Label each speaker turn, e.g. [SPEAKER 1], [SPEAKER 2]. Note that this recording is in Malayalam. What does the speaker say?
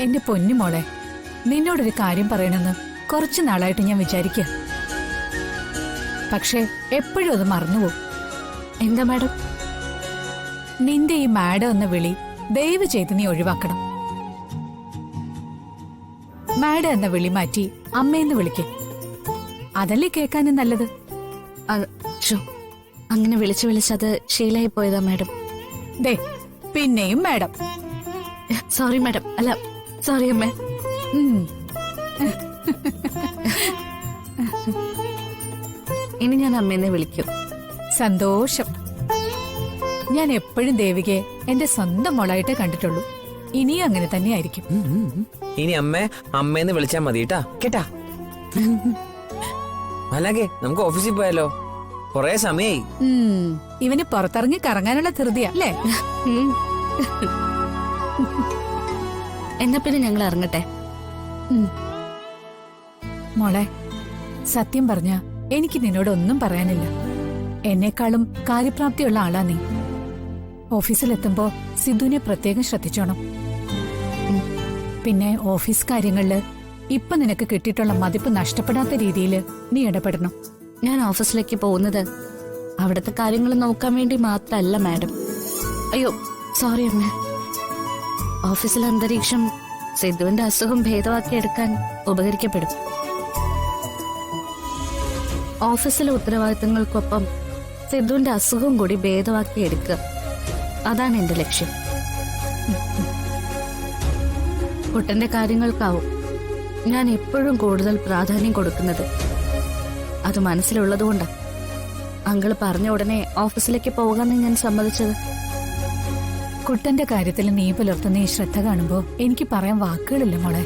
[SPEAKER 1] എന്റെ പൊന്നു മോളെ, നിന്നോടൊരു കാര്യം പറയണമെന്ന് കുറച്ചു നാളായിട്ട് ഞാൻ വിചാരിക്കുക. പക്ഷേ എപ്പോഴും അത് മറന്നുപോകും.
[SPEAKER 2] എന്താ മാഡം?
[SPEAKER 1] നിന്റെ ഈ മാഡം എന്ന വിളി ദയവ് ചെയ്ത് നീ ഒഴിവാക്കണം. മാഡം എന്ന വിളി മാറ്റി അമ്മയെന്ന് വിളിക്കേ. അതല്ലേ കേൾക്കാനും നല്ലത്.
[SPEAKER 2] അങ്ങനെ വിളിച്ചു വിളിച്ചത് ശീലായി പോയതാ മാഡം.
[SPEAKER 1] ദേ പിന്നെയും മാഡം.
[SPEAKER 2] Sorry madam. അല്ല സോറി അമ്മേ. ഇനി ഞാൻ അമ്മേനെ വിളിക്കും.
[SPEAKER 1] സന്തോഷം. ഞാൻ എപ്പോഴും ദേവികയെ എന്റെ സ്വന്തം മോളായിട്ടേ കണ്ടിട്ടുള്ളൂ. ഇനിയും അങ്ങനെ തന്നെയായിരിക്കും.
[SPEAKER 3] ഇനി അമ്മേന്ന് വിളിച്ചാ മതി കേട്ടാ. അല്ലാതെ നമുക്ക് ഓഫീസിൽ പോയാലോ? കൊറേ സമയായി.
[SPEAKER 1] ഇവന് പുറത്തിറങ്ങി കറങ്ങാനുള്ള ധൃതിയാ അല്ലേ?
[SPEAKER 2] എന്നാ പിന്നെ ഞങ്ങൾ ഇറങ്ങട്ടെ.
[SPEAKER 1] മോളെ, സത്യം പറഞ്ഞ എനിക്ക് നിന്നോടൊന്നും പറയാനില്ല. എന്നെക്കാളും കാര്യപ്രാപ്തിയുള്ള ആളാ നീ. ഓഫീസിലെത്തുമ്പോ സിദ്ധുവിനെ പ്രത്യേകം ശ്രദ്ധിച്ചോണം. പിന്നെ ഓഫീസ് കാര്യങ്ങളില് ഇപ്പൊ നിനക്ക് കിട്ടിയിട്ടുള്ള മതിപ്പ് നഷ്ടപ്പെടാത്ത രീതിയിൽ നീ ഇടപെടണം.
[SPEAKER 2] ഞാൻ ഓഫീസിലേക്ക് പോകുന്നത് അവിടുത്തെ കാര്യങ്ങൾ നോക്കാൻ വേണ്ടി മാത്രമല്ല മാഡം. അയ്യോ സോറി അമ്മ. ഓഫീസിലെ അന്തരീക്ഷം സിദ്ധുവിന്റെ അസുഖം ഭേദമാക്കിയെടുക്കാൻ ഉപകരിക്കപ്പെടും. ഓഫീസിലെ ഉത്തരവാദിത്തങ്ങൾക്കൊപ്പം സിദ്ധുവിന്റെ അസുഖം കൂടി ഭേദമാക്കിയെടുക്കുക, അതാണ് എന്റെ ലക്ഷ്യം. കുട്ടന്റെ കാര്യങ്ങൾക്കാവും ഞാൻ എപ്പോഴും കൂടുതൽ പ്രാധാന്യം കൊടുക്കുന്നത്. അത് മനസ്സിലുള്ളതുകൊണ്ടാ അങ്കിള് പറഞ്ഞ ഉടനെ ഓഫീസിലേക്ക് പോകാന്ന് ഞാൻ സമ്മതിച്ചത്.
[SPEAKER 1] കുട്ടന്റെ കാര്യത്തിൽ നീ പുലർത്തുന്ന ഈ ശ്രദ്ധ കാണുമ്പോ എനിക്ക് പറയാൻ വാക്കുകളില്ല മോളെ.